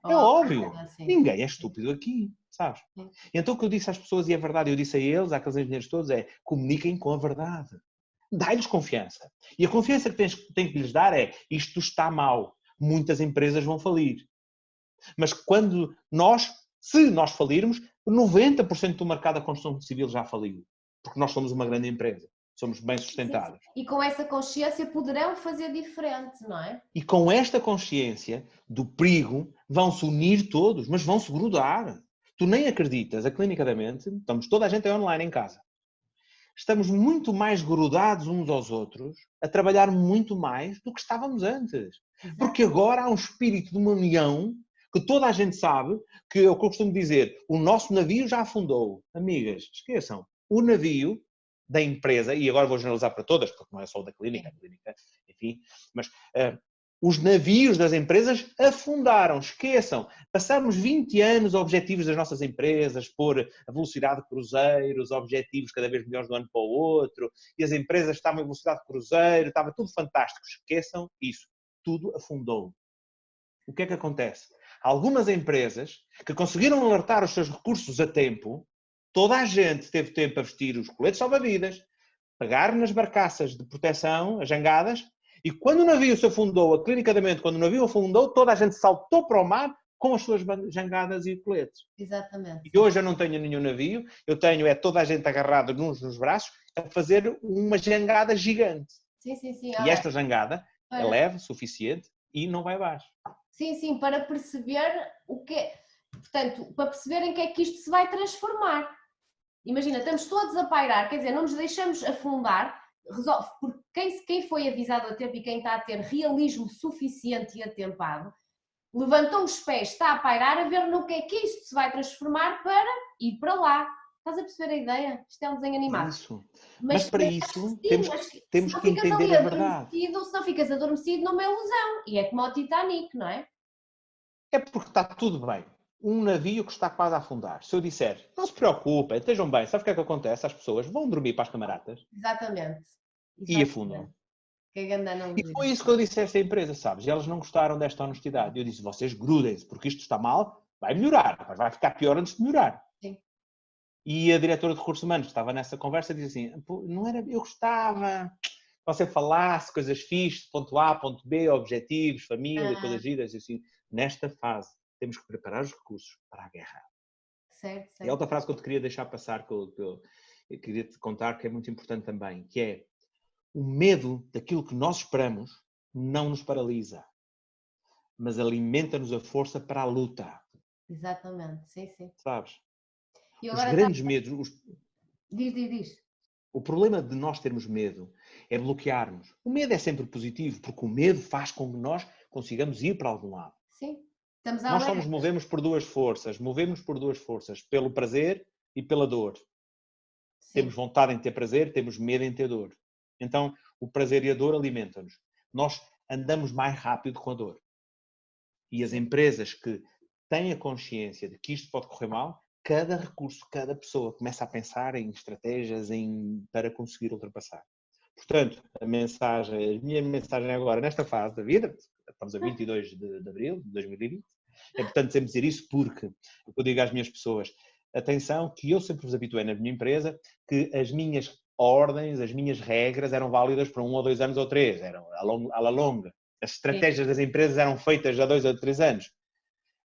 É óbvio. Ninguém é estúpido aqui, sabes? Então o que eu disse às pessoas, e é verdade, eu disse a eles, àqueles engenheiros todos, comuniquem com a verdade. Dai-lhes confiança. E a confiança que tem que lhes dar isto está mal. Muitas empresas vão falir. Mas se nós falirmos, 90% do mercado da construção civil já faliu. Porque nós somos uma grande empresa. Somos bem sustentados. E com essa consciência poderão fazer diferente, não é? E com esta consciência do perigo, vão-se unir todos, mas vão-se grudar. Tu nem acreditas, a Clínica da Mente, estamos toda a gente online em casa. Estamos muito mais grudados uns aos outros, a trabalhar muito mais do que estávamos antes. Exato. Porque agora há um espírito de uma união que toda a gente sabe, que é o que eu costumo dizer, o nosso navio já afundou. Amigas, esqueçam, o navio da empresa, e agora vou generalizar para todas, porque não é só o da clínica, enfim, mas os navios das empresas afundaram, esqueçam. Passamos 20 anos objetivos das nossas empresas, pôr a velocidade de cruzeiro, os objetivos cada vez melhores de um ano para o outro, e as empresas estavam em velocidade de cruzeiro, estava tudo fantástico. Esqueçam isso. Tudo afundou. O que é que acontece? algumas empresas que conseguiram alertar os seus recursos a tempo, toda a gente teve tempo a vestir os coletes salva-vidas, pegar nas barcaças de proteção, as jangadas, e quando o navio se afundou, a clínica da mente, quando o navio afundou, toda a gente saltou para o mar com as suas jangadas e coletes. Exatamente. E hoje eu não tenho nenhum navio, eu tenho toda a gente agarrada uns nos braços a fazer uma jangada gigante. Sim, sim, sim. E esta jangada é Para- leve, suficiente e não vai abaixo. Sim, sim, para perceber o que é. Portanto, para perceberem que é que isto se vai transformar. Imagina, estamos todos a pairar, quer dizer, não nos deixamos afundar, porque quem foi avisado a tempo e quem está a ter realismo suficiente e atempado, levantou os pés, está a pairar a ver no que é que isto se vai transformar para ir para lá. Estás a perceber a ideia? Isto é um desenho animado. Isso. Mas para isso sim, temos se que ficas entender ali a verdade. se não ficas adormecido numa ilusão. E é como o Titanic, não é? É porque está tudo bem. Um navio que está quase a afundar. Se eu disser, não se preocupem, estejam bem, sabe o que é que acontece? As pessoas vão dormir para as camaradas Exatamente. e afundam. Que a ganda não E foi isso que eu disse a esta empresa, sabes? E elas não gostaram desta honestidade. Eu disse, vocês grudem-se, porque isto está mal, vai melhorar, mas vai ficar pior antes de melhorar. Sim. E a diretora de recursos humanos que estava nessa conversa disse assim, não era, eu gostava que você falasse coisas fixes, ponto A, ponto B, objetivos, família, coisas giras, assim, nesta fase temos que preparar os recursos para a guerra. Certo, certo. E outra frase que eu te queria deixar passar, que eu queria te contar, que é muito importante também, que é o medo daquilo que nós esperamos não nos paralisa, mas alimenta-nos a força para a luta. Exatamente, sim, sim. Sabes? E Os agora grandes medos, diz. o problema de nós termos medo é bloquearmos. O medo é sempre positivo, porque o medo faz com que nós consigamos ir para algum lado. Sim. Estamos Nós só nos alertas. movemos por duas forças, pelo prazer e pela dor. Sim. Temos vontade em ter prazer, temos medo em ter dor. Então, o prazer e a dor alimentam-nos. Nós andamos mais rápido com a dor. E as empresas que têm a consciência de que isto pode correr mal, cada recurso, cada pessoa começa a pensar em estratégias para conseguir ultrapassar. Portanto, a minha mensagem agora, nesta fase da vida, estamos a 22 de abril de 2020, é importante sempre dizer isso porque eu digo às minhas pessoas, atenção, que eu sempre vos habituei na minha empresa que as minhas ordens, as minhas regras eram válidas para 1 ou 2 anos ou 3, eram à la longa. As estratégias das empresas eram feitas há 2 ou 3 anos.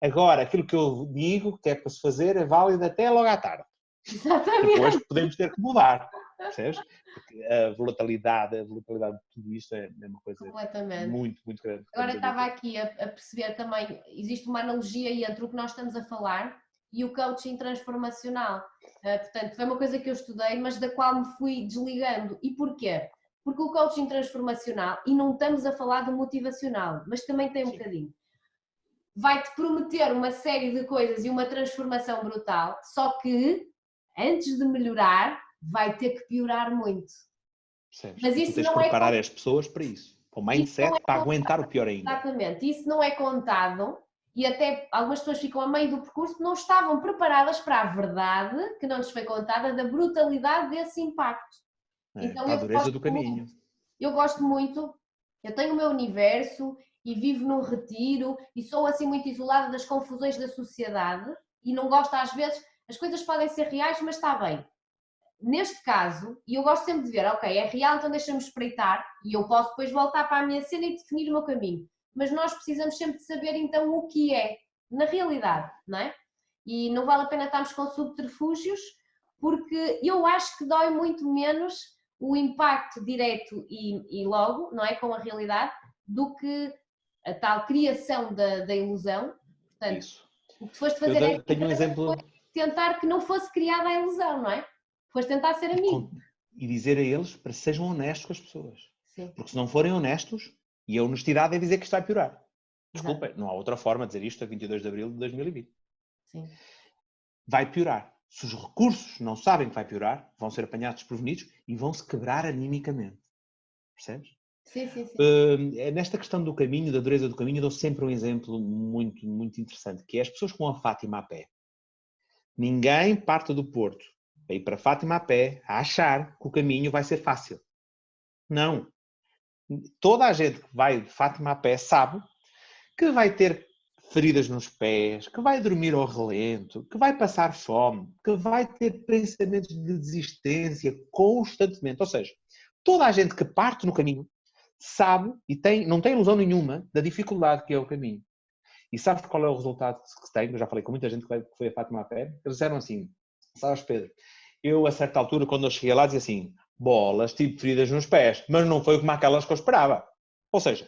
Agora, aquilo que eu digo que é para se fazer é válido até logo à tarde. Exatamente. Depois podemos ter que mudar, percebes? Porque a volatilidade de tudo isto é uma coisa muito, muito grande. Agora estava aqui a perceber também, existe uma analogia entre o que nós estamos a falar e o coaching transformacional. Portanto, foi uma coisa que eu estudei, mas da qual me fui desligando. E porquê? Porque o coaching transformacional, e não estamos a falar do motivacional, mas também tem um bocadinho, vai-te prometer uma série de coisas e uma transformação brutal, só que antes de melhorar, vai ter que piorar muito. Percebes? Mas e isso tu tens não que preparar é as pessoas para isso. Para o mindset, para aguentar o pior ainda. Exatamente. Isso não é contado e até algumas pessoas ficam a meio do percurso, não estavam preparadas para a verdade que não lhes foi contada da brutalidade desse impacto. Então, a dureza do caminho. Eu gosto muito, eu tenho o meu universo e vivo num retiro e sou assim muito isolada das confusões da sociedade e não gosto às vezes, as coisas podem ser reais, mas está bem. Neste caso, e eu gosto sempre de ver, ok, é real, então deixa-me espreitar e eu posso depois voltar para a minha cena e definir o meu caminho. Mas nós precisamos sempre de saber então o que é, na realidade, não é? E não vale a pena estarmos com subterfúgios, porque eu acho que dói muito menos o impacto direto e logo, não é, com a realidade, do que a tal criação da ilusão. Portanto, isso. o que foste fazer Eu tenho um exemplo. Tentar que não fosse criada a ilusão, não é? Foste tentar ser amigo. E dizer a eles para que sejam honestos com as pessoas. Sim. Porque se não forem honestos, e a honestidade é dizer que isto vai piorar. Desculpem, Exato. não há outra forma de dizer isto a 22 de abril de 2020. Sim. Vai piorar. Se os recursos não sabem que vai piorar, vão ser apanhados desprevenidos e vão se quebrar animicamente. Percebes? Sim, sim, sim. Nesta questão do caminho, da dureza do caminho, eu dou sempre um exemplo muito, muito interessante, que é as pessoas com a Fátima a pé. Ninguém parte do Porto para ir para Fátima a pé a achar que o caminho vai ser fácil. Não. Toda a gente que vai de Fátima a pé sabe que vai ter que feridas nos pés, que vai dormir ao relento, que vai passar fome, que vai ter pensamentos de desistência constantemente. Ou seja, toda a gente que parte no caminho sabe e não tem ilusão nenhuma da dificuldade que é o caminho. E sabes qual é o resultado que tem? Eu já falei com muita gente que foi a Fátima a pé. Eles disseram assim, sabes, Pedro, eu a certa altura, quando eu cheguei lá, dizia assim, bolas, tive feridas nos pés, mas não foi como aquelas que eu esperava. Ou seja,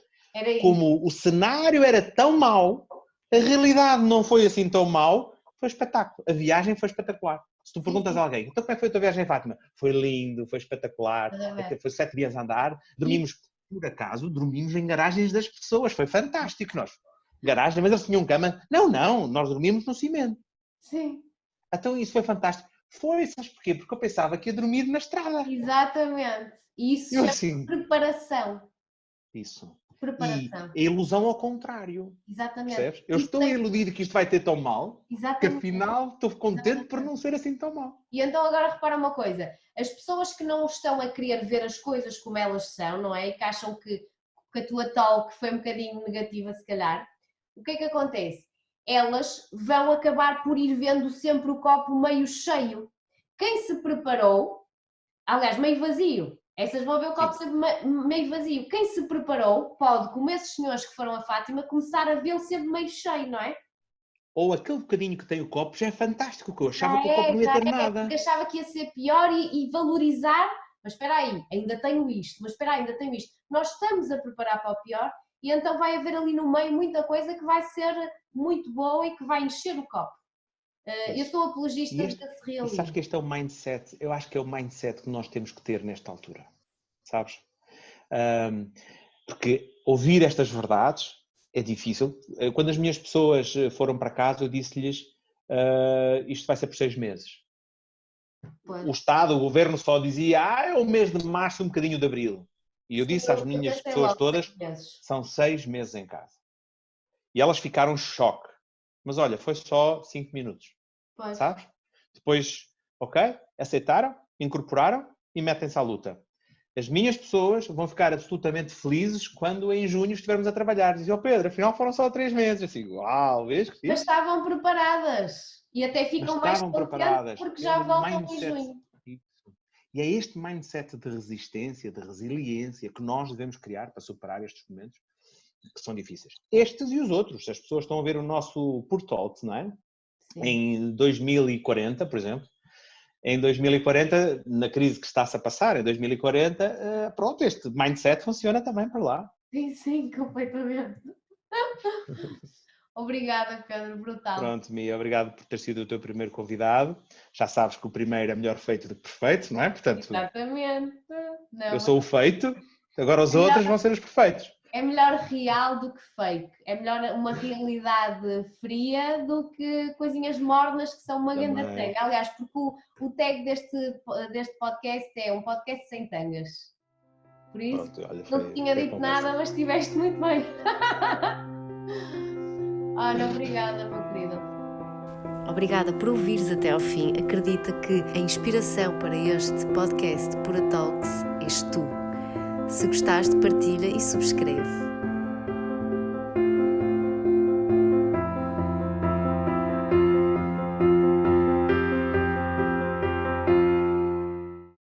como o cenário era tão mau, a realidade não foi assim tão mau, foi espetáculo. A viagem foi espetacular. Se tu perguntas a alguém, então como é que foi a tua viagem, Fátima? Foi lindo, foi espetacular, foi 7 dias a andar, por acaso, dormimos em garagens das pessoas, foi fantástico. Nós, garagem, mas eles tinham cama. Não, nós dormimos no cimento. Sim. Então isso foi fantástico. Sabes porquê? Porque eu pensava que ia dormir na estrada. Exatamente. E isso é assim, preparação. Isso. Preparação. E a ilusão ao contrário. Exatamente. Percebes? Eu estou iludido que isto vai ter tão mal, que afinal estou contente por não ser assim tão mal. E então agora repara uma coisa, as pessoas que não estão a querer ver as coisas como elas são, não é? E que acham que a tua talk foi um bocadinho negativa se calhar, o que é que acontece? Elas vão acabar por ir vendo sempre o copo meio cheio. Quem se preparou, aliás, meio vazio, essas vão ver o copo sempre meio vazio. Quem se preparou pode, como esses senhores que foram a Fátima, começar a vê-lo sempre meio cheio, não é? Ou aquele bocadinho que tem o copo já é fantástico, que eu achava que o copo não ia ter nada. Porque achava que ia ser pior e valorizar, mas espera aí, ainda tenho isto, mas espera aí, ainda tenho isto. Nós estamos a preparar para o pior e então vai haver ali no meio muita coisa que vai ser muito boa e que vai encher o copo. Eu sou apologista desse realismo. E sabes que este é o mindset, eu acho que é o mindset que nós temos que ter nesta altura, sabes? Porque ouvir estas verdades é difícil. Quando as minhas pessoas foram para casa, eu disse-lhes, isto vai ser por 6 meses. Pois. O Estado, o Governo só dizia, é o mês de março e um bocadinho de abril. E eu disse às minhas pessoas todas, são 6 meses em casa. E elas ficaram em choque. Mas olha, foi só 5 minutos. Pois. Sabes? Depois, aceitaram, incorporaram e metem-se à luta. As minhas pessoas vão ficar absolutamente felizes quando em junho estivermos a trabalhar. Dizem, Pedro, afinal foram só 3 meses. Assim, uau, vês que fixe? Mas estavam preparadas. E até ficam mais contentes porque já voltam em junho. E é este mindset de resistência, de resiliência que nós devemos criar para superar estes momentos que são difíceis. Estes e os outros. As pessoas estão a ver o nosso Portalks, não é? Sim. Em 2040, por exemplo. Em 2040, na crise que está-se a passar, em 2040, pronto, este mindset funciona também para lá. Sim, completamente. Obrigada, Pedro, brutal. Pronto, Mia, obrigado por ter sido o teu primeiro convidado. Já sabes que o primeiro é melhor feito do que perfeito, não é? Portanto, exatamente. Não, eu sou o feito, agora os outros vão ser os perfeitos. É melhor real do que fake. É melhor uma realidade fria do que coisinhas mornas que são uma grande tanga. Aliás, porque o tag deste podcast é um podcast sem tangas. Por isso, pronto, olha, não te tinha dito nada, mas estiveste muito bem. Ana, obrigada, meu querido. Obrigada por ouvires até ao fim. Acredita que a inspiração para este podcast Pura Talks és tu. Se gostaste, partilha e subscreve.